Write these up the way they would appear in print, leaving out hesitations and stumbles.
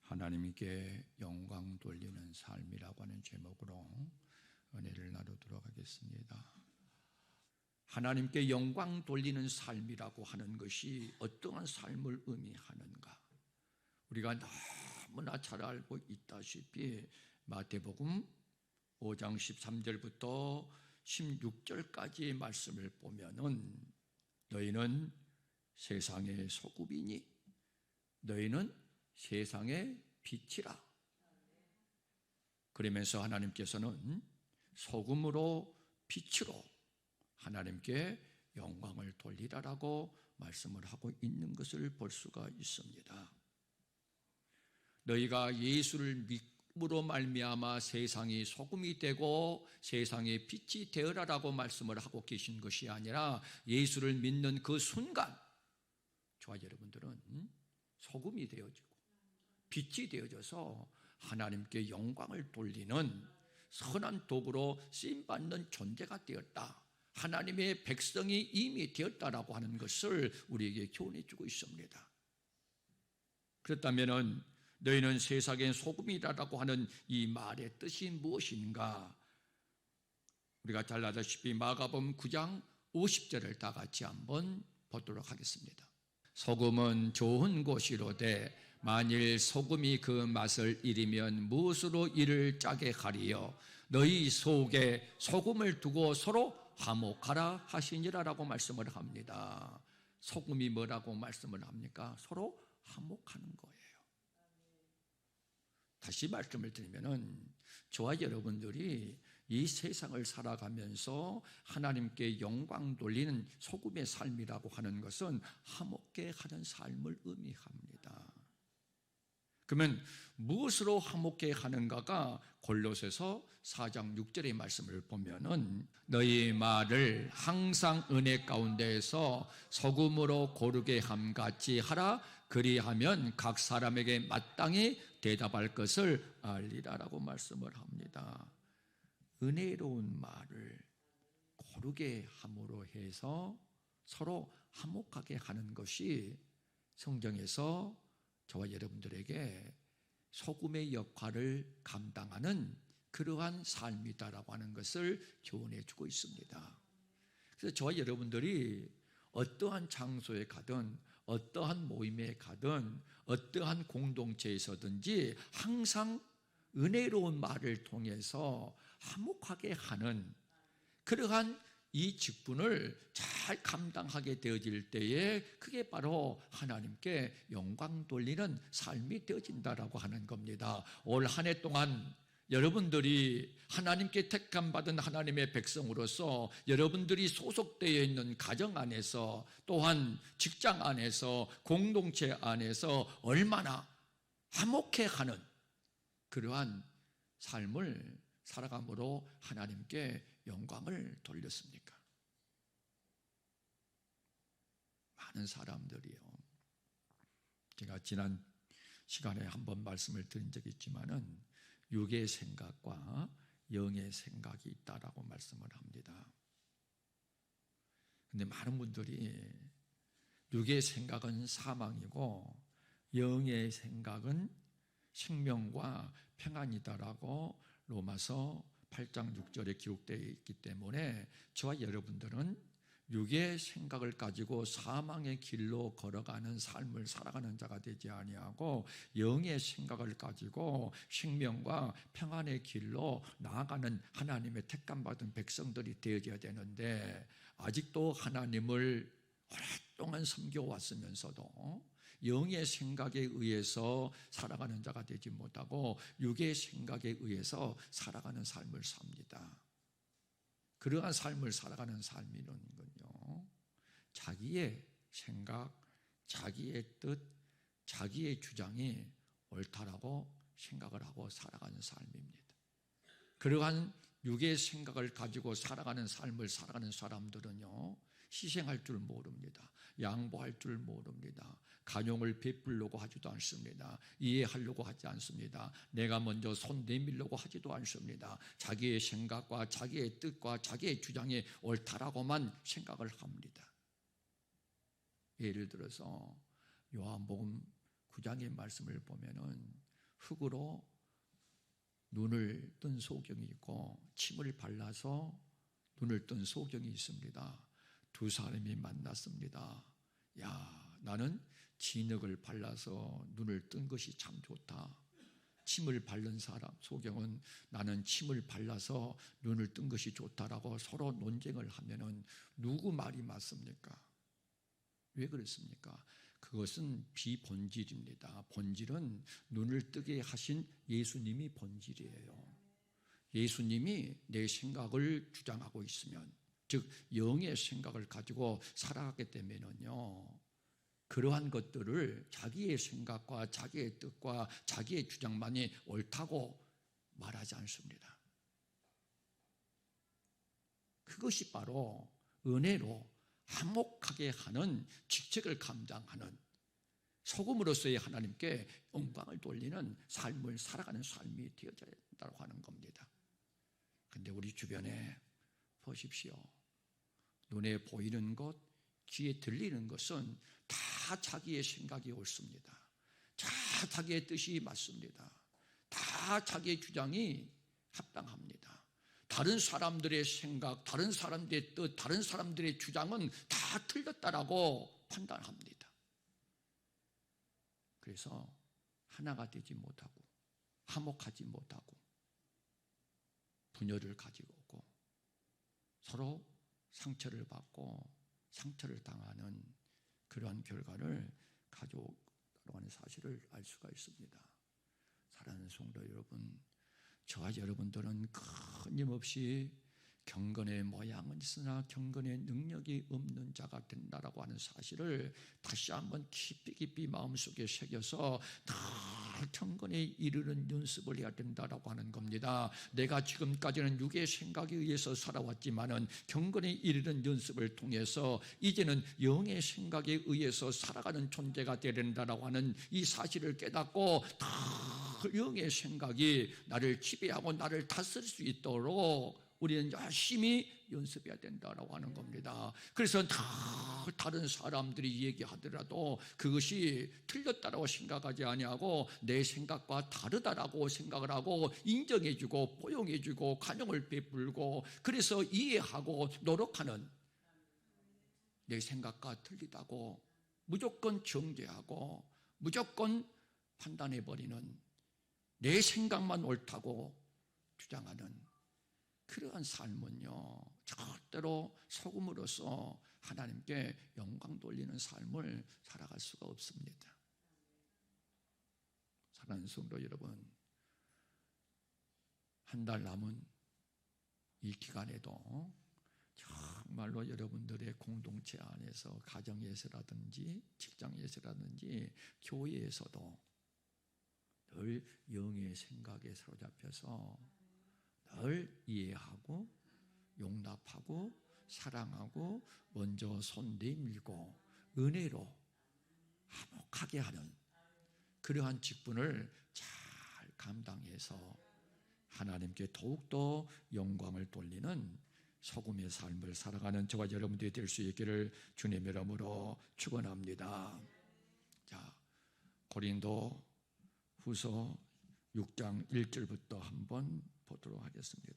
하나님께 영광 돌리는 삶이라고 하는 제목으로 은혜를 나누도록 하겠습니다. 하나님께 영광 돌리는 삶이라고 하는 것이 어떠한 삶을 의미하는가? 우리가 너무나 잘 알고 있다시피 마태복음 5장 13절부터 16절까지의 말씀을 보면은 너희는 세상의 소금이니 너희는 세상의 빛이라. 그러면서 하나님께서는 소금으로 빛으로 하나님께 영광을 돌리라라고 말씀을 하고 있는 것을 볼 수가 있습니다. 너희가 예수를 믿음으로 말미암아 세상이 소금이 되고 세상의 빛이 되어라라고 말씀을 하고 계신 것이 아니라 예수를 믿는 그 순간 저와 여러분들은 소금이 되어지고 빛이 되어져서 하나님께 영광을 돌리는 선한 도구로 쓰임받는 존재가 되었다. 하나님의 백성이 이미 되었다라고 하는 것을 우리에게 교훈해 주고 있습니다. 그렇다면 너희는 세상의 소금이라고 하는 이 말의 뜻이 무엇인가? 우리가 잘 아다시피 마가복음 9장 50절을 다 같이 한번 보도록 하겠습니다. 소금은 좋은 것이로되 만일 소금이 그 맛을 잃으면 무엇으로 이를 짜게 하리요? 너희 속에 소금을 두고 서로 화목하라 하시니라라고 말씀을 합니다. 소금이 뭐라고 말씀을 합니까? 서로 화목하는 거예요. 다시 말씀을 드리면은 저와 여러분들이 이 세상을 살아가면서 하나님께 영광 돌리는 소금의 삶이라고 하는 것은 화목해 하는 삶을 의미합니다. 그러면 무엇으로 화목해 하는가가 골로새서 4장 6절의 말씀을 보면은 너희 말을 항상 은혜 가운데에서 소금으로 고르게 함같이 하라. 그리하면 각 사람에게 마땅히 대답할 것을 알리라라고 말씀을 합니다. 은혜로운 말을 고르게 함으로 해서 서로 화목하게 하는 것이 성경에서 저와 여러분들에게 소금의 역할을 감당하는 그러한 삶이다라고 하는 것을 교훈해 주고 있습니다. 그래서 저와 여러분들이 어떠한 장소에 가든 어떠한 모임에 가든 어떠한 공동체에서든지 항상 은혜로운 말을 통해서 화목하게 하는 그러한 이 직분을 잘 감당하게 되어질 때에 그게 바로 하나님께 영광 돌리는 삶이 되어진다라고 하는 겁니다. 올 한 해 동안 여러분들이 하나님께 택함받은 하나님의 백성으로서 여러분들이 소속되어 있는 가정 안에서 또한 직장 안에서 공동체 안에서 얼마나 화목해 하는 그러한 삶을 살아감으로 하나님께 영광을 돌렸습니까? 많은 사람들이요. 제가 지난 시간에 한번 말씀을 드린 적이 있지만은 육의 생각과 영의 생각이 있다라고 말씀을 합니다. 그런데 많은 분들이 육의 생각은 사망이고 영의 생각은 생명과 평안이다라고 로마서 8장 6절에 기록되어 있기 때문에 저와 여러분들은 육의 생각을 가지고 사망의 길로 걸어가는 삶을 살아가는 자가 되지 아니하고 영의 생각을 가지고 생명과 평안의 길로 나아가는 하나님의 택감받은 백성들이 되어져야 되는데 아직도 하나님을 오랫동안 섬겨왔으면서도 영의 생각에 의해서 살아가는 자가 되지 못하고 육의 생각에 의해서 살아가는 삶을 삽니다. 그러한 삶을 살아가는 삶이라는 건요, 자기의 생각, 자기의 뜻, 자기의 주장이 옳다라고 생각을 하고 살아가는 삶입니다. 그러한 육의 생각을 가지고 살아가는 삶을 살아가는 사람들은요, 희생할 줄 모릅니다. 양보할 줄 모릅니다. 간용을 베풀려고 하지도 않습니다. 이해하려고 하지 않습니다. 내가 먼저 손 내밀려고 하지도 않습니다. 자기의 생각과 자기의 뜻과 자기의 주장이 옳다라고만 생각을 합니다. 예를 들어서 요한복음 9장의 말씀을 보면은 흙으로 눈을 뜬 소경이 있고 침을 발라서 눈을 뜬 소경이 있습니다. 두 사람이 만났습니다. 야, 나는 진흙을 발라서 눈을 뜬 것이 참 좋다. 침을 바른 사람 소경은 나는 침을 발라서 눈을 뜬 것이 좋다라고 서로 논쟁을 하면은 누구 말이 맞습니까? 왜 그렇습니까? 그것은 비본질입니다. 본질은 눈을 뜨게 하신 예수님이 본질이에요. 예수님이 내 생각을 주장하고 있으면, 즉 영의 생각을 가지고 살아가게 되면은요, 그러한 것들을 자기의 생각과 자기의 뜻과 자기의 주장만이 옳다고 말하지 않습니다. 그것이 바로 은혜로 화목하게 하는 직책을 감당하는, 소금으로서의 하나님께 영광을 돌리는 삶을 살아가는 삶이 되어져야 된다고 하는 겁니다. 그런데 우리 주변에 보십시오. 눈에 보이는 것, 귀에 들리는 것은 다 자기의 생각이 옳습니다. 다 자기의 뜻이 맞습니다. 다 자기의 주장이 합당합니다. 다른 사람들의 생각, 다른 사람들의 뜻, 다른 사람들의 주장은 다 틀렸다라고 판단합니다. 그래서 하나가 되지 못하고 화목하지 못하고 분열을 가지고 오고 서로 상처를 받고 상처를 당하는 그러한 결과를 가져오고 하는 사실을 알 수가 있습니다. 사랑하는 성도 여러분, 저와 여러분들은 끊임없이 경건의 모양은 있으나 경건의 능력이 없는 자가 된다라고 하는 사실을 다시 한번 깊이 마음속에 새겨서 늘 경건에 이르는 연습을 해야 된다라고 하는 겁니다. 내가 지금까지는 육의 생각에 의해서 살아왔지만은 경건에 이르는 연습을 통해서 이제는 영의 생각에 의해서 살아가는 존재가 되야 된다라고 하는 이 사실을 깨닫고 늘 영의 생각이 나를 지배하고 나를 다스릴 수 있도록 우리는 열심히 연습해야 된다고 하는 겁니다. 그래서 다른 사람들이 얘기하더라도 그것이 틀렸다고 생각하지 아니하고 내 생각과 다르다라고 생각을 하고 인정해주고 포용해주고 관용을 베풀고 그래서 이해하고 노력하는, 내 생각과 틀리다고 무조건 정죄하고 무조건 판단해버리는, 내 생각만 옳다고 주장하는 그러한 삶은요, 절대로 소금으로서 하나님께 영광 돌리는 삶을 살아갈 수가 없습니다. 사랑하는 성도 여러분, 한 달 남은 이 기간에도 정말로 여러분들의 공동체 안에서 가정에서라든지 직장에서라든지 교회에서도 늘 영의 생각에 사로잡혀서 늘 이해하고 용납하고 사랑하고 먼저 손 내밀고 은혜로 화목하게 하는 그러한 직분을 잘 감당해서 하나님께 더욱더 영광을 돌리는 소금의 삶을 살아가는 저와 여러분들이 될 수 있기를 주님의 이름으로 축원합니다. 자, 고린도 후서 6장 1절부터 한번 보도록 하겠습니다.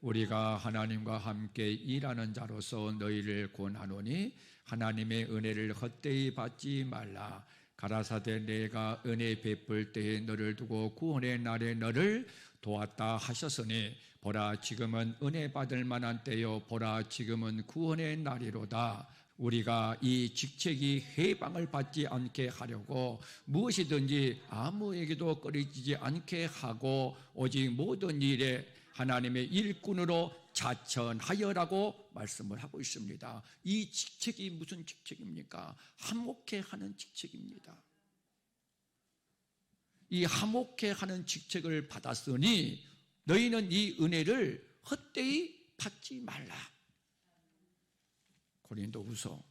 우리가 하나님과 함께 일하는 자로서 너희를 권하노니 하나님의 은혜를 헛되이 받지 말라. 가라사대 내가 은혜 베풀 때에 너를 두고 구원의 날에 너를 도왔다 하셨으니 보라 지금은 은혜 받을 만한 때요 보라 지금은 구원의 날이로다. 우리가 이 직책이 해방을 받지 않게 하려고 무엇이든지 아무에게도 꺼리지 않게 하고 오직 모든 일에 하나님의 일꾼으로 자천하여라고 말씀을 하고 있습니다. 이 직책이 무슨 직책입니까? 화목해 하는 직책입니다. 이 화목해 하는 직책을 받았으니 너희는 이 은혜를 헛되이 받지 말라. 고린도후서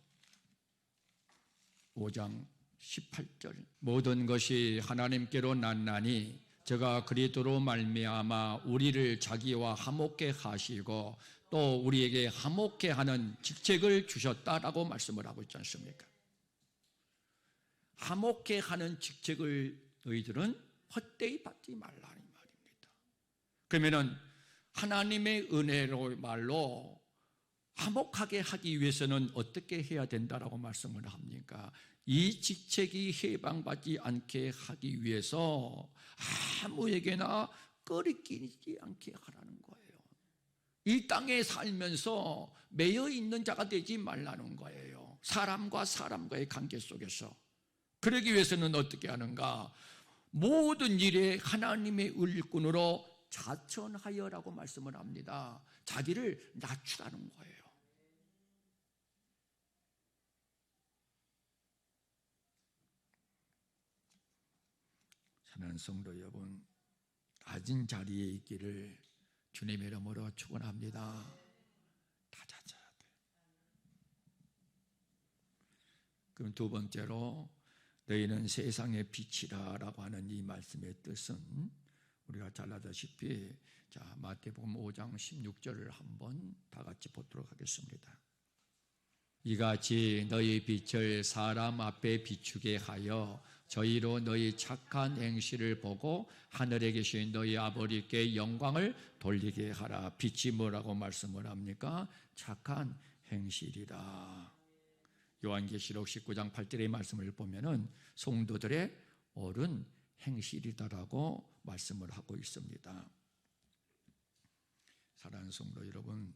5장 18절 모든 것이 하나님께로 났나니 저가 그리스도로 말미암아 우리를 자기와 화목케 하시고 또 우리에게 화목케 하는 직책을 주셨다라고 말씀을 하고 있지 않습니까? 화목케 하는 직책을 너희들은 헛되이 받지 말라는 말입니다. 그러면은 하나님의 은혜로 말로 화목하게 하기 위해서는 어떻게 해야 된다라고 말씀을 합니까? 이 직책이 해방받지 않게 하기 위해서 아무에게나 꺼리끼지 않게 하라는 거예요. 이 땅에 살면서 매여 있는 자가 되지 말라는 거예요. 사람과 사람과의 관계 속에서. 그러기 위해서는 어떻게 하는가? 모든 일에 하나님의 일꾼으로 자천하여라고 말씀을 합니다. 자기를 낮추라는 거예요. 사랑하는 성도 여러분, 낮은 자리에 있기를 주님의 이름으로 축원합니다. 낮아져야 돼. 그럼 두 번째로 너희는 세상의 빛이라라고 하는 이 말씀의 뜻은 우리가 잘 아다시피 마태복음 5장 16절을 한번 다 같이 보도록 하겠습니다. 이같이 너희 빛을 사람 앞에 비추게 하여 저희로 너희 착한 행실을 보고 하늘에 계신 너희 아버지께 영광을 돌리게 하라. 빛이 뭐라고 말씀을 합니까? 착한 행실이라. 요한계시록 19장 8절의 말씀을 보면은 성도들의 옳은 행실이다라고 말씀을 하고 있습니다. 사랑하는 성도 여러분,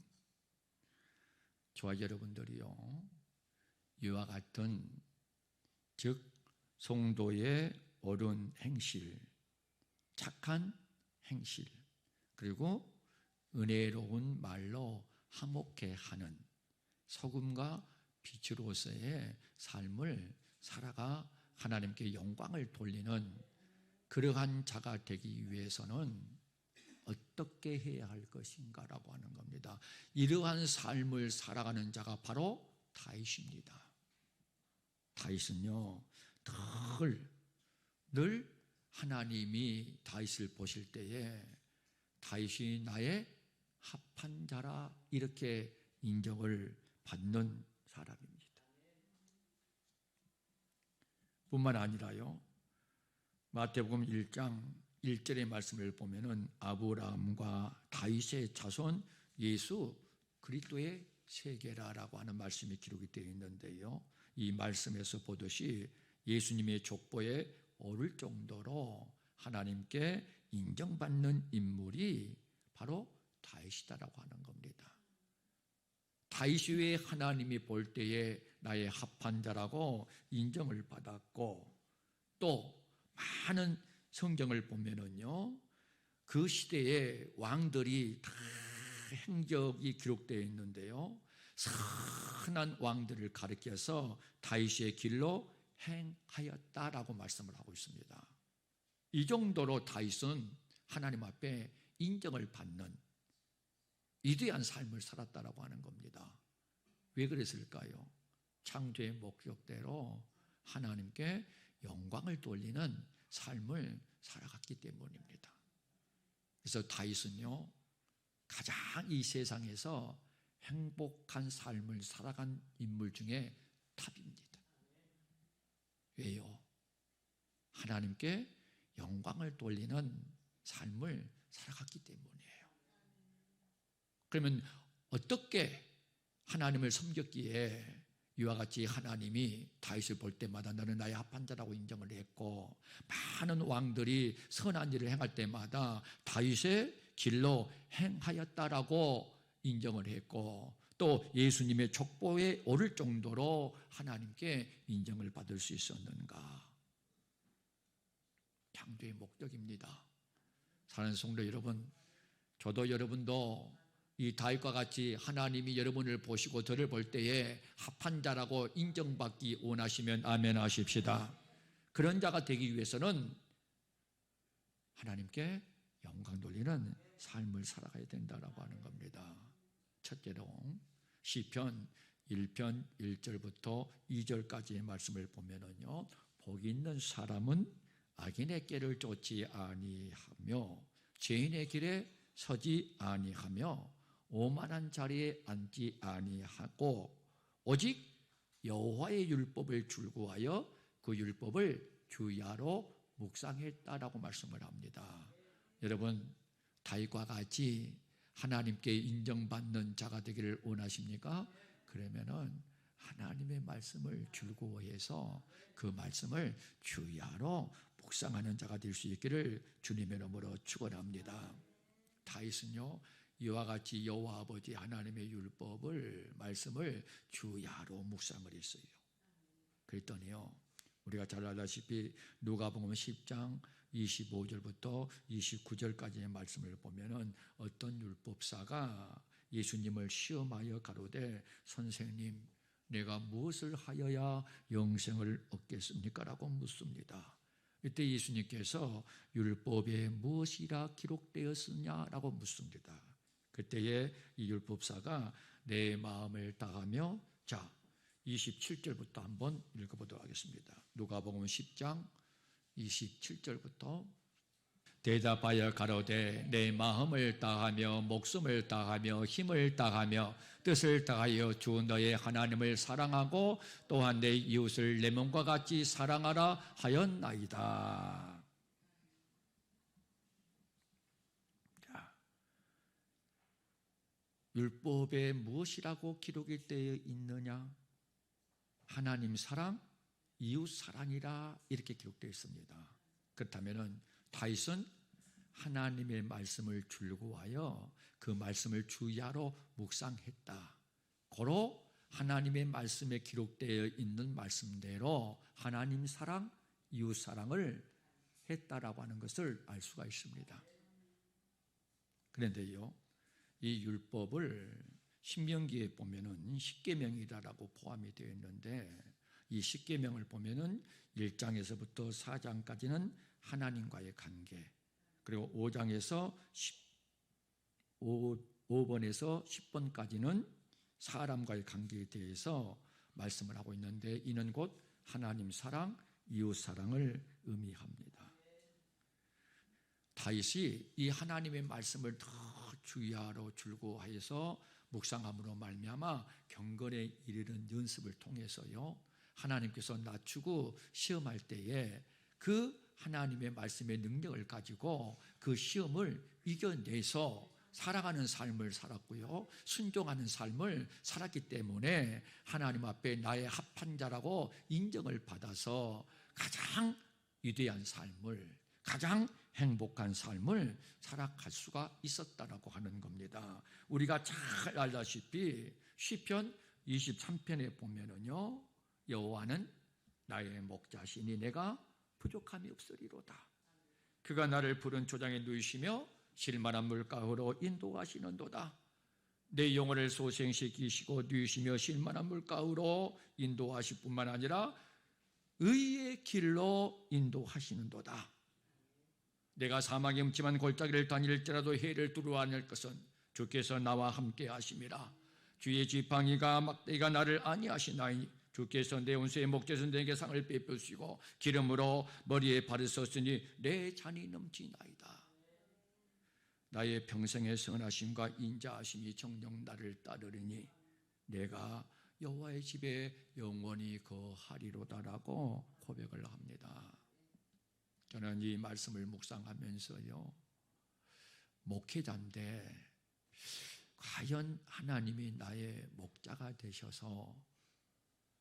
저와 여러분들이요, 이와 같은 즉 성도의 옳은 행실, 착한 행실, 그리고 은혜로운 말로 화목해 하는 소금과 빛으로서의 삶을 살아가 하나님께 영광을 돌리는 그러한 자가 되기 위해서는 어떻게 해야 할 것인가라고 하는 겁니다. 이러한 삶을 살아가는 자가 바로 다윗입니다. 다윗은요, 늘 하나님이 다윗을 보실 때에 다윗이 나의 합한 자라 이렇게 인정을 받는 사람입니다. 뿐만 아니라요, 마태복음 1장 1절의 말씀을 보면은 아브라함과 다윗의 자손 예수 그리스도의 세계라라고 하는 말씀이 기록이 되어 있는데요, 이 말씀에서 보듯이 예수님의 족보에 오를 정도로 하나님께 인정받는 인물이 바로 다윗이다라고 하는 겁니다. 다윗이 왜 하나님이 볼 때에 나의 합한 자라고 인정을 받았고, 또 많은 성경을 보면은요, 그 시대에 왕들이 다 행적이 기록되어 있는데요, 선한 왕들을 가리켜서 다윗의 길로 행하였다라고 말씀을 하고 있습니다. 이 정도로 다윗은 하나님 앞에 인정을 받는 위대한 삶을 살았다라고 하는 겁니다. 왜 그랬을까요? 창조의 목적대로 하나님께 영광을 돌리는 삶을 살아갔기 때문입니다. 그래서 다윗은요, 가장 이 세상에서 행복한 삶을 살아간 인물 중에 탑입니다. 왜요? 하나님께 영광을 돌리는 삶을 살아갔기 때문이에요. 그러면 어떻게 하나님을 섬겼기에 이와 같이 하나님이 다윗을 볼 때마다 너는 나의 합한 자라고 인정을 했고, 많은 왕들이 선한 일을 행할 때마다 다윗의 길로 행하였다라고 인정을 했고, 또 예수님의 족보에 오를 정도로 하나님께 인정을 받을 수 있었는가? 창조의 목적입니다. 사랑하는 성도 여러분, 저도 여러분도 이 다윗과 같이 하나님이 여러분을 보시고 저를 볼 때에 합한 자라고 인정받기 원하시면 아멘 하십시다. 그런 자가 되기 위해서는 하나님께 영광 돌리는 삶을 살아가야 된다라고 하는 겁니다. 첫째로 시편 1편 1절부터 2절까지의 말씀을 보면은요, 복 있는 사람은 악인의 길을 쫓지 아니하며 죄인의 길에 서지 아니하며 오만한 자리에 앉지 아니하고 오직 여호와의 율법을 즐거워하여 그 율법을 주야로 묵상했다라고 말씀을 합니다. 여러분, 다윗과 같이 하나님께 인정받는 자가 되기를 원하십니까? 그러면은 하나님의 말씀을 즐거워해서 그 말씀을 주야로 묵상하는 자가 될 수 있기를 주님의 이름으로 축원합니다. 다윗은요, 이와 같이 여호와 아버지 하나님의 율법을 말씀을 주야로 묵상을 했어요. 그랬더니요, 우리가 잘 알다시피 누가복음 10장 25절부터 29절까지의 말씀을 보면은 어떤 율법사가 예수님을 시험하여 가로되 선생님, 내가 무엇을 하여야 영생을 얻겠습니까? 라고 묻습니다. 이때 예수님께서 율법에 무엇이라 기록되었느냐라고 묻습니다. 그때에 이 율법사가 내 마음을 다하며, 자 27절부터 한번 읽어보도록 하겠습니다. 누가복음 10장 27절부터 대답하여 가로되 내 마음을 다하며 목숨을 다하며 힘을 다하며 뜻을 다하여 주 너의 하나님을 사랑하고 또한 내 이웃을 내 몸과 같이 사랑하라 하였나이다. 자, 율법에 무엇이라고 기록이 되어 있느냐? 하나님 사랑, 이웃 사랑이라 이렇게 기록되어 있습니다. 그렇다면 다윗은 하나님의 말씀을 즐거워하여 그 말씀을 주야로 묵상했다. 고로 하나님의 말씀에 기록되어 있는 말씀대로 하나님 사랑, 이웃 사랑을 했다라고 하는 것을 알 수가 있습니다. 그런데요, 이 율법을 신명기에 보면은 십계명이라고 포함이 되어 있는데, 이 십계명을 보면은 1장에서부터 4장까지는 하나님과의 관계, 그리고 5장에서 5번에서 10번까지는 사람과의 관계에 대해서 말씀을 하고 있는데, 이는 곧 하나님 사랑, 이웃 사랑을 의미합니다. 다윗이 이 하나님의 말씀을 더 주야로 즐거워해서 묵상함으로 말미암아 경건에 이르는 연습을 통해서요, 하나님께서 낮추고 시험할 때에 그 하나님의 말씀의 능력을 가지고 그 시험을 이겨내서 살아가는 삶을 살았고요, 순종하는 삶을 살았기 때문에 하나님 앞에 나의 합한 자라고 인정을 받아서 가장 위대한 삶을, 가장 행복한 삶을 살아갈 수가 있었다라고 하는 겁니다. 우리가 잘 알다시피 시편 23편에 보면은요, 여호와는 나의 목자시니 내가 부족함이 없으리로다. 그가 나를 푸른 초장에 누이시며 실만한 물가로 인도하시는도다. 내 영혼을 소생시키시고 누이시며 실만한 물가로 인도하실 뿐만 아니라 의의 길로 인도하시는도다. 내가 사망의 음침한 골짜기를 다닐지라도 해를 두려워 않을 것은 주께서 나와 함께 하심이라. 주의 지팡이가 막대기가 나를 안위하시나이니 주께서 내 원수의 목젖에서 내게 상을 베푸시고 기름으로 머리에 바르셨으니 내 잔이 넘치나이다. 나의 평생의 선하심과 인자하심이 정녕 나를 따르리니 내가 여호와의 집에 영원히 거하리로다라고 고백을 합니다. 저는 이 말씀을 묵상하면서요, 목회자인데 과연 하나님이 나의 목자가 되셔서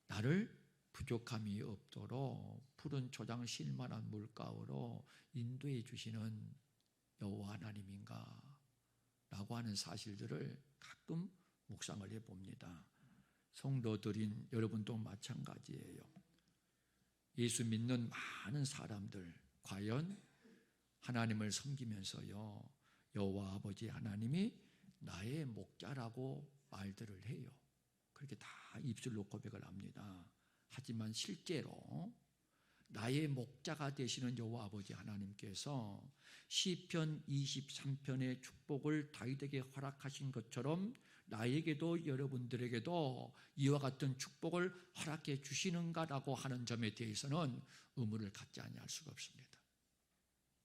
나를 부족함이 없도록 푸른 초장 실만한 물가로 인도해 주시는 여호와 하나님인가 라고 하는 사실들을 가끔 묵상을 해봅니다. 성도들인 여러분도 마찬가지예요. 예수 믿는 많은 사람들, 과연 하나님을 섬기면서요, 여호와 아버지 하나님이 나의 목자라고 말들을 해요. 그렇게 다 입술로 고백을 합니다. 하지만 실제로 나의 목자가 되시는 여호와 아버지 하나님께서 시편 23편의 축복을 다윗에게 허락하신 것처럼 나에게도 여러분들에게도 이와 같은 축복을 허락해 주시는가라고 하는 점에 대해서는 의문을 갖지 아니할 수가 없습니다.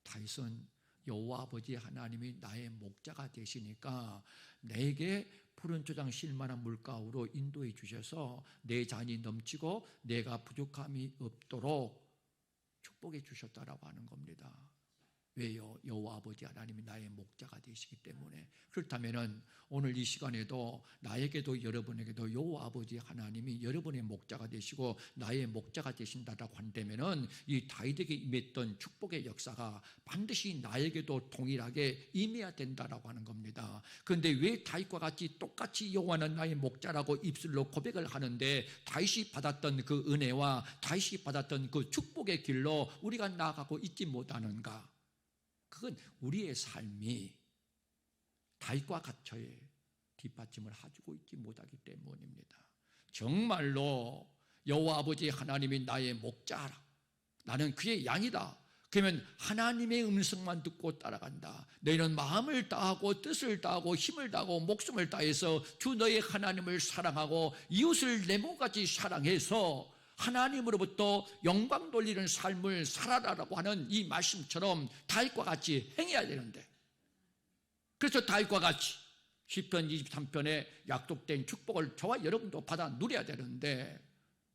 다윗은 여호와 아버지 하나님이 나의 목자가 되시니까 내게 푸른 초장 실만한 물가로 인도해 주셔서 내 잔이 넘치고 내가 부족함이 없도록 축복해 주셨다라고 하는 겁니다. 왜요? 여호와 아버지 하나님이 나의 목자가 되시기 때문에. 그렇다면 오늘 이 시간에도 나에게도 여러분에게도 여호와 아버지 하나님이 여러분의 목자가 되시고 나의 목자가 되신다라고 한다면 이 다윗에게 임했던 축복의 역사가 반드시 나에게도 동일하게 임해야 된다라고 하는 겁니다. 그런데 왜 다윗과 같이 똑같이 여호와는 나의 목자라고 입술로 고백을 하는데 다윗이 받았던 그 은혜와 다윗이 받았던 그 축복의 길로 우리가 나아가고 있지 못하는가? 그건 우리의 삶이 다윗과 같이 뒷받침을 해주고 있지 못하기 때문입니다. 정말로 여호와 아버지 하나님이 나의 목자라, 나는 그의 양이다. 그러면 하나님의 음성만 듣고 따라간다. 너희는 마음을 다하고 뜻을 다하고 힘을 다하고 목숨을 다해서 주 너의 하나님을 사랑하고 이웃을 내 몸같이 사랑해서 하나님으로부터 영광 돌리는 삶을 살아라라고 하는 이 말씀처럼 다윗과 같이 행해야 되는데, 그래서 다윗과 같이 시편 23편에 약속된 축복을 저와 여러분도 받아 누려야 되는데,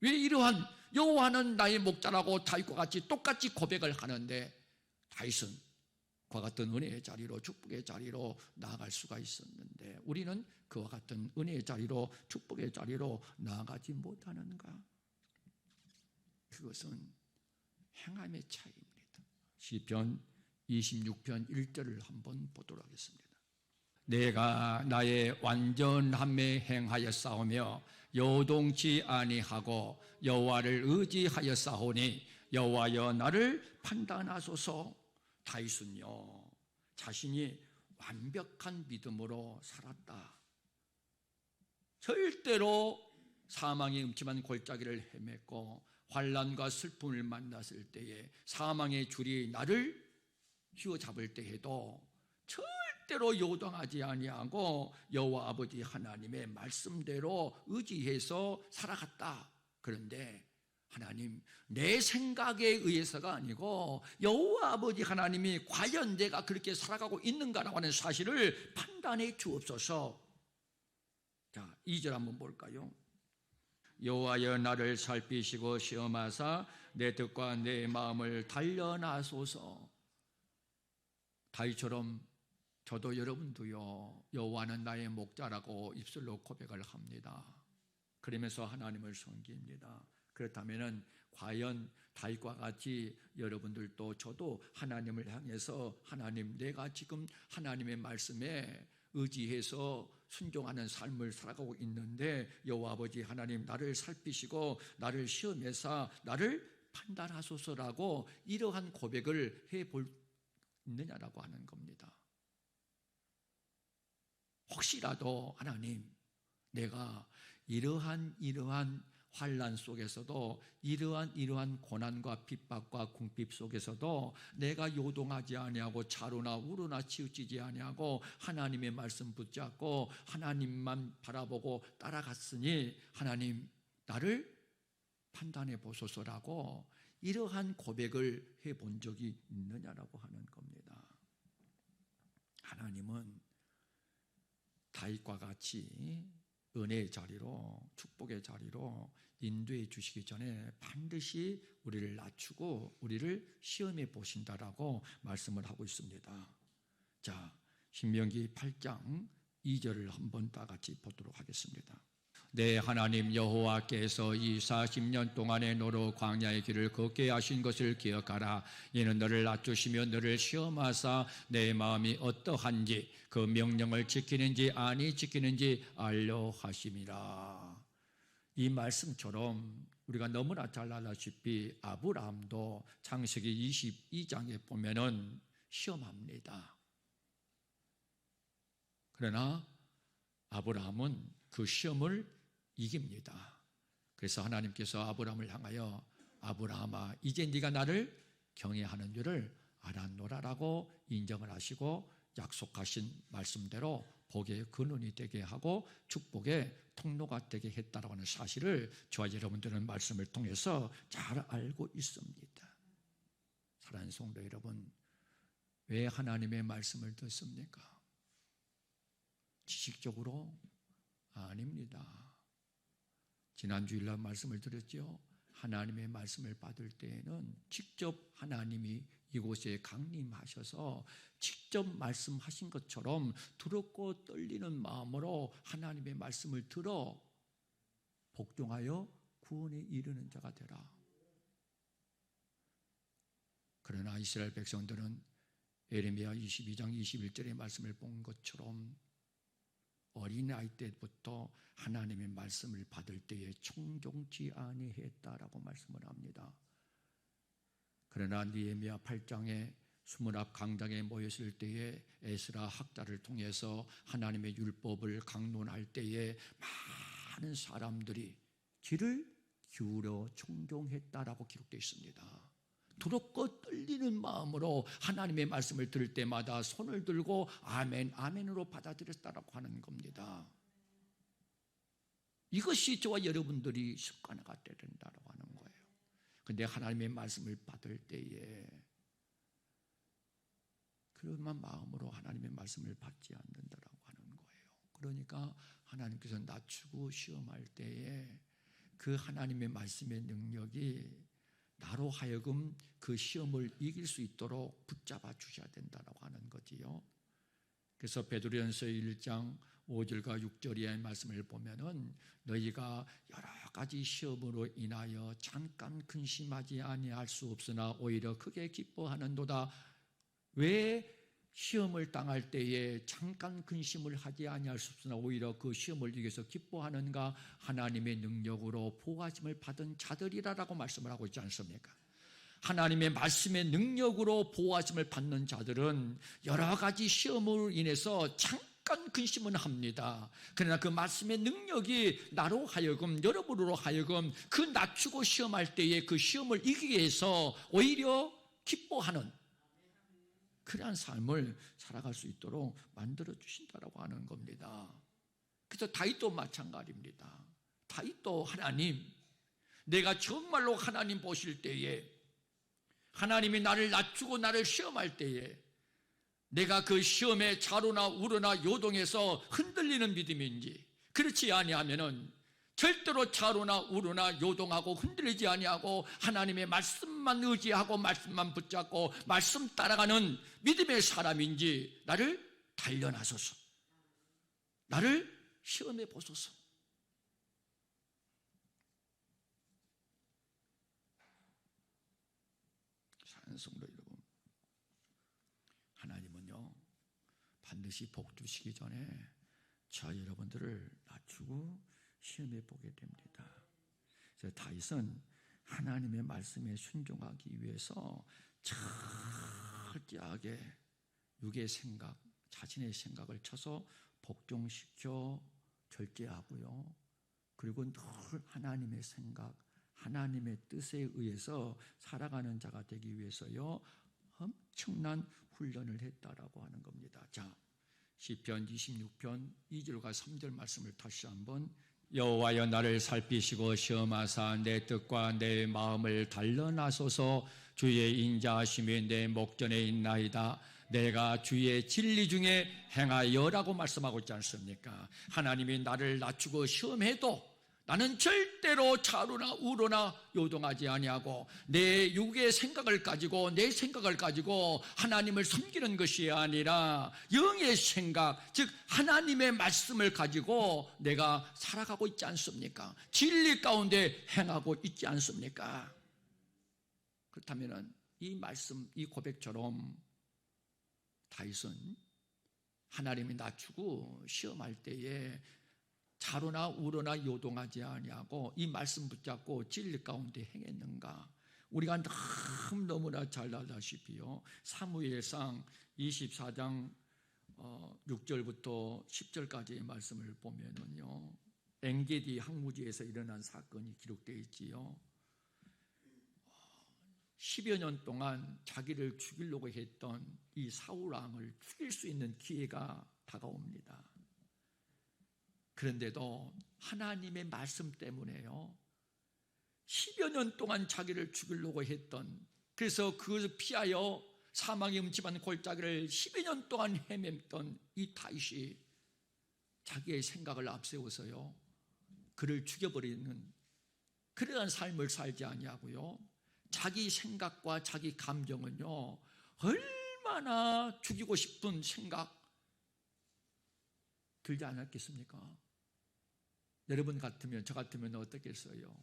왜 이러한 여호와는 나의 목자라고 다윗과 같이 똑같이 고백을 하는데 다윗은 그와 같은 은혜의 자리로 축복의 자리로 나아갈 수가 있었는데 우리는 그와 같은 은혜의 자리로 축복의 자리로 나아가지 못하는가? 그것은 행함의 차이입니다. 시편 26편 1절을 한번 보도록 하겠습니다. 내가 나의 완전함에 행하여 싸우며 요동치 아니하고 여호와를 의지하여 싸우니 여호와여 나를 판단하소서. 다윗은요 자신이 완벽한 믿음으로 살았다. 절대로 사망의 음침한 골짜기를 헤맸고 환난과 슬픔을 만났을 때에 사망의 줄이 나를 휘어잡을 때에도 절대로 요동하지 아니하고 여호와 아버지 하나님의 말씀대로 의지해서 살아갔다. 그런데 하나님, 내 생각에 의해서가 아니고 여호와 아버지 하나님이 과연 내가 그렇게 살아가고 있는가라고 하는 사실을 판단해 주옵소서. 자, 2절 한번 볼까요? 여호와여 나를 살피시고 시험하사 내 뜻과 내 마음을 단련하소서. 다윗처럼 저도 여러분도요 여호와는 나의 목자라고 입술로 고백을 합니다. 그러면서 하나님을 섬깁니다. 그렇다면 과연 다윗과 같이 여러분들도 저도 하나님을 향해서 하나님, 내가 지금 하나님의 말씀에 의지해서 순종하는 삶을 살아가고 있는데 여호와 아버지 하나님 나를 살피시고 나를 시험해서 나를 판단하소서라고 이러한 고백을 해볼 있느냐라고 하는 겁니다. 혹시라도 하나님, 내가 이러한 환난 속에서도 이러한 고난과 핍박과 궁핍 속에서도 내가 요동하지 아니하고 차로나 우로나 치우치지 아니하고 하나님의 말씀 붙잡고 하나님만 바라보고 따라갔으니 하나님 나를 판단해 보소서라고 이러한 고백을 해본 적이 있느냐라고 하는 겁니다. 하나님은 다윗과 같이 은혜의 자리로 축복의 자리로 인도해 주시기 전에 반드시 우리를 낮추고 우리를 시험해 보신다라고 말씀을 하고 있습니다. 자, 신명기 8장 2절을 한번 다 같이 보도록 하겠습니다. 내 하나님 여호와께서 이 40년 동안의 노로 광야의 길을 걷게 하신 것을 기억하라. 이는 너를 낮추시며 너를 시험하사 내 마음이 어떠한지 그 명령을 지키는지 아니 지키는지 알려 하심이라. 이 말씀처럼 우리가 너무나 잘 알다시피 아브라함도 창세기 22장에 보면은 시험합니다. 그러나 아브라함은 그 시험을 이깁니다. 그래서 하나님께서 아브라함을 향하여 아브라함아 이제 네가 나를 경외하는 줄을 알았노라라고 인정을 하시고 약속하신 말씀대로 복의 근원이 되게 하고 축복의 통로가 되게 했다라고 하는 사실을 저와 여러분들은 말씀을 통해서 잘 알고 있습니다. 사랑하는 성도 여러분, 왜 하나님의 말씀을 듣습니까? 지식적으로? 아닙니다. 지난 주일날 말씀을 드렸죠. 하나님의 말씀을 받을 때에는 직접 하나님이 이곳에 강림하셔서 직접 말씀하신 것처럼 두렵고 떨리는 마음으로 하나님의 말씀을 들어 복종하여 구원에 이르는 자가 되라. 그러나 이스라엘 백성들은 예레미야 22장 21절의 말씀을 본 것처럼 어린아이 때부터 하나님의 말씀을 받을 때에 청종치 아니했다라고 말씀을 합니다. 그러나 느헤미야 8장에 수문앞 강당에 모였을 때에 에스라 학자를 통해서 하나님의 율법을 강론할 때에 많은 사람들이 귀를 기울여 청종했다라고 기록되어 있습니다. 두렵고 떨리는 마음으로 하나님의 말씀을 들을 때마다 손을 들고 아멘, 아멘으로 받아들였다라고 하는 겁니다. 이것이 저와 여러분들이 습관화가 돼야 된다고 하는 거예요. 그런데 하나님의 말씀을 받을 때에 그런 마음으로 하나님의 말씀을 받지 않는다라고 하는 거예요. 그러니까 하나님께서 낮추고 시험할 때에 그 하나님의 말씀의 능력이 나로 하여금 그 시험을 이길 수 있도록 붙잡아 주셔야 된다고 하는 거지요. 그래서 베드로전서 1장 5절과 6절의 말씀을 보면은 너희가 여러 가지 시험으로 인하여 잠깐 근심하지 아니할 수 없으나 오히려 크게 기뻐하는도다. 왜 시험을 당할 때에 잠깐 근심을 하지 아니할 수 없으나 오히려 그 시험을 이겨서 기뻐하는가? 하나님의 능력으로 보호하심을 받은 자들이라고 말씀을 하고 있지 않습니까? 하나님의 말씀의 능력으로 보호하심을 받는 자들은 여러 가지 시험으로 인해서 잠깐 근심은 합니다. 그러나 그 말씀의 능력이 나로 하여금, 여러분으로 하여금 그 낮추고 시험할 때에 그 시험을 이기게 해서 오히려 기뻐하는 그러한 삶을 살아갈 수 있도록 만들어 주신다라고 하는 겁니다. 그래서 다윗도 마찬가지입니다. 다윗도 하나님, 내가 정말로 하나님 보실 때에 하나님이 나를 낮추고 나를 시험할 때에 내가 그 시험에 좌로나 우로나 요동해서 흔들리는 믿음인지 그렇지 아니하면은 절대로 좌로나 우로나 요동하고 흔들리지 아니하고 하나님의 말씀만 의지하고 말씀만 붙잡고 말씀 따라가는 믿음의 사람인지 나를 단련하소서. 나를 시험해 보소서. 사랑하는 성도 여러분, 하나님은요 반드시 복 주시기 전에 저 여러분들을 낮추고 시험해 보게 됩니다. 그래서 다윗은 하나님의 말씀에 순종하기 위해서 철저하게 육의 생각, 자신의 생각을 쳐서 복종시켜 절제하고요. 그리고 늘 하나님의 생각, 하나님의 뜻에 의해서 살아가는 자가 되기 위해서요 엄청난 훈련을 했다라고 하는 겁니다. 자, 시편 26편 2절과 3절 말씀을 다시 한번 여호와여 나를 살피시고 시험하사 내 뜻과 내 마음을 단련하소서. 주의 인자하심이 내 목전에 있나이다. 내가 주의 진리 중에 행하여라고 말씀하고 있지 않습니까? 하나님이 나를 낮추고 시험해도 나는 절대로 좌로나 우로나 요동하지 아니하고 내 육의 생각을 가지고 내 생각을 가지고 하나님을 섬기는 것이 아니라 영의 생각, 즉 하나님의 말씀을 가지고 내가 살아가고 있지 않습니까? 진리 가운데 행하고 있지 않습니까? 그렇다면 이 말씀, 이 고백처럼 다윗은 하나님이 낮추고 시험할 때에 좌로나 우로나 요동하지 아니하고 이 말씀 붙잡고 진리 가운데 행했는가? 우리가 너무나 잘 알다시피요 사무엘상 24장 6절부터 10절까지의 말씀을 보면은요 엔게디 항무지에서 일어난 사건이 기록되어 있지요. 10여 년 동안 자기를 죽이려고 했던 이 사울 왕을 죽일 수 있는 기회가 다가옵니다. 그런데도 하나님의 말씀 때문에요 10여 년 동안 자기를 죽이려고 했던, 그래서 그 피하여 사망의 음침한 골짜기를 10여 년 동안 헤맸던 이 다윗이 자기의 생각을 앞세워서요 그를 죽여버리는 그러한 삶을 살지 아니하고요, 자기 생각과 자기 감정은요, 얼마나 죽이고 싶은 생각 들지 않았겠습니까? 여러분 같으면, 저 같으면 어떻겠어요?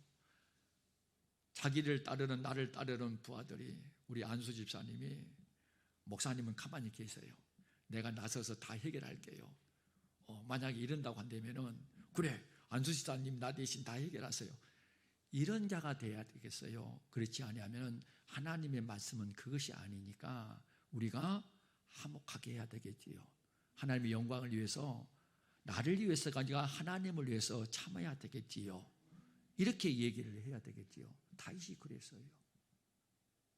자기를 따르는, 나를 따르는 부하들이, 우리 안수 집사님이, 목사님은 가만히 계세요, 내가 나서서 다 해결할게요. 만약에 이런다고 한다면은, 그래, 안수 집사님 나 대신 다 해결하세요. 이런 자가 돼야 되겠어요? 그렇지 않으면 하나님의 말씀은 그것이 아니니까 우리가 화목하게 해야 되겠지요. 하나님의 영광을 위해서, 나를 위해서가 아니라 하나님을 위해서 참아야 되겠지요. 이렇게 얘기를 해야 되겠지요. 다윗이 그랬어요.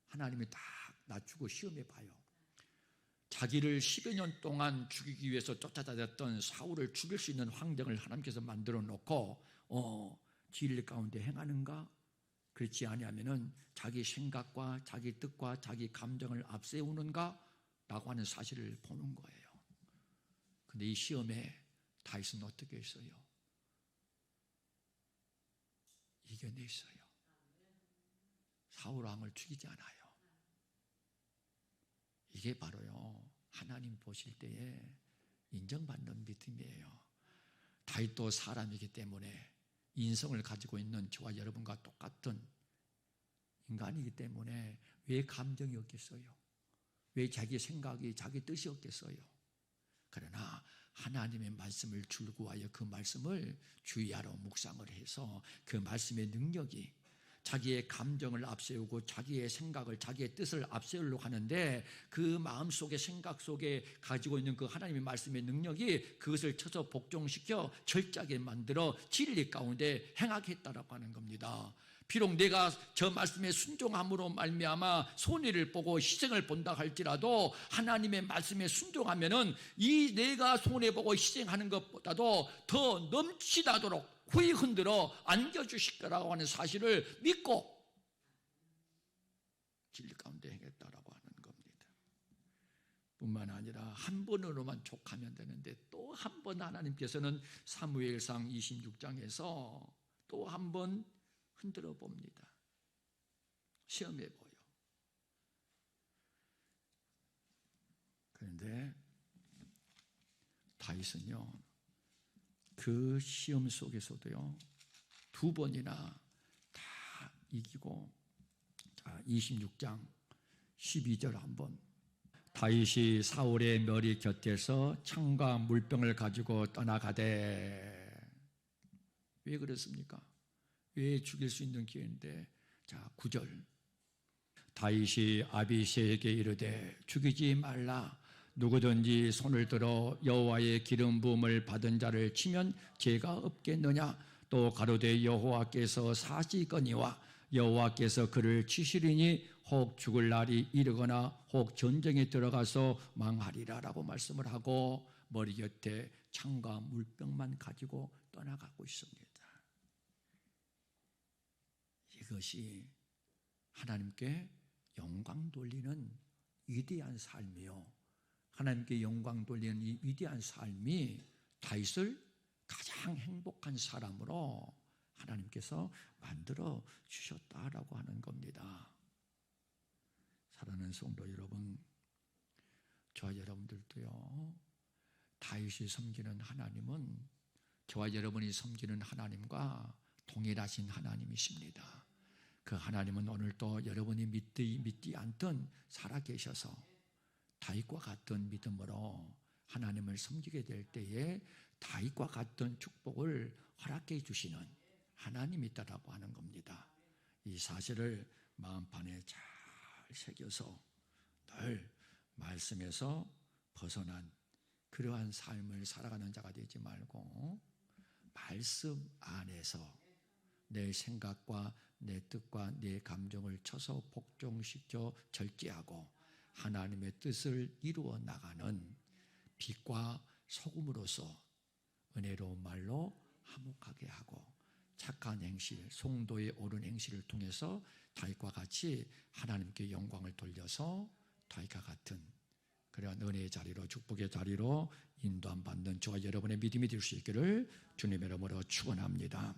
하나님이 딱 낮추고 시험해 봐요. 자기를 10여 년 동안 죽이기 위해서 쫓아다녔던 사울을 죽일 수 있는 환경을 하나님께서 만들어 놓고 진리 가운데 행하는가? 그렇지 아니하면은 자기 생각과 자기 뜻과 자기 감정을 앞세우는가? 라고 하는 사실을 보는 거예요. 근데 이 시험에 다윗은 어떻게 했어요? 이겨냈어요. 사울 왕을 죽이지 않아요. 이게 바로요, 하나님 보실 때에 인정받는 믿음이에요. 다윗도 사람이기 때문에, 인성을 가지고 있는 저와 여러분과 똑같은 인간이기 때문에 왜 감정이 없겠어요? 왜 자기 생각이, 자기 뜻이 없겠어요? 그러나 하나님의 말씀을 줄구하여 그 말씀을 주의하러 묵상을 해서 그 말씀의 능력이 자기의 감정을 앞세우고 자기의 생각을, 자기의 뜻을 앞세우려고 하는데, 그 마음속에, 생각 속에 가지고 있는 그 하나님의 말씀의 능력이 그것을 쳐서 복종시켜 절제하게 만들어 진리 가운데 행하게 했다라고 하는 겁니다. 비록 내가 저 말씀에 순종함으로 말미암아 손해를 보고 희생을 본다 할지라도, 하나님의 말씀에 순종하면은 이 내가 손해보고 희생하는 것보다도 더 넘치다도록 후히 흔들어 안겨주실 거라고 하는 사실을 믿고 진리 가운데 행했다라고 하는 겁니다. 뿐만 아니라 한 번으로만 족하면 되는데, 또 한 번 하나님께서는 사무엘상 26장에서 또 한 번 흔들어 봅니다. 시험해 보여. 그런데 다윗은요, 그 시험 속에서도요, 두 번이나 다 이기고, 자, 26장 12절 한번. 다윗이 사울의 머리 곁에서 창과 물병을 가지고 떠나가되. 왜 그렇습니까? 왜 죽일 수 있는 기회인데? 자, 9절. 다윗이 아비새에게 이르되 죽이지 말라. 누구든지 손을 들어 여호와의 기름 부음을 받은 자를 치면 죄가 없겠느냐? 또 가로되 여호와께서 사시거니와 여호와께서 그를 치시리니 혹 죽을 날이 이르거나 혹 전쟁에 들어가서 망하리라라고 말씀을 하고 머리 곁에 창과 물병만 가지고 떠나가고 있습니다. 이것이 하나님께 영광 돌리는 위대한 삶이요, 하나님께 영광 돌리는 이 위대한 삶이 다윗을 가장 행복한 사람으로 하나님께서 만들어 주셨다라고 하는 겁니다. 사랑하는 성도 여러분, 저와 여러분들도요, 다윗이 섬기는 하나님은 저와 여러분이 섬기는 하나님과 동일하신 하나님이십니다. 그 하나님은 오늘도 여러분이 믿지 않든 살아계셔서 다윗과 같은 믿음으로 하나님을 섬기게 될 때에 다윗과 같은 축복을 허락해 주시는 하나님이 있다라고 하는 겁니다. 이 사실을 마음판에 잘 새겨서 늘 말씀에서 벗어난 그러한 삶을 살아가는 자가 되지 말고, 말씀 안에서 내 생각과 내 뜻과 내 감정을 쳐서 복종시켜 절제하고 하나님의 뜻을 이루어 나가는 빛과 소금으로서 은혜로운 말로 화목하게 하고 착한 행실, 송도의 옳은 행실을 통해서 다윗과 같이 하나님께 영광을 돌려서 다윗과 같은 그러한 은혜의 자리로, 축복의 자리로 인도함 받는 저와 여러분의 믿음이 될 수 있기를 주님의 이름으로 축원합니다.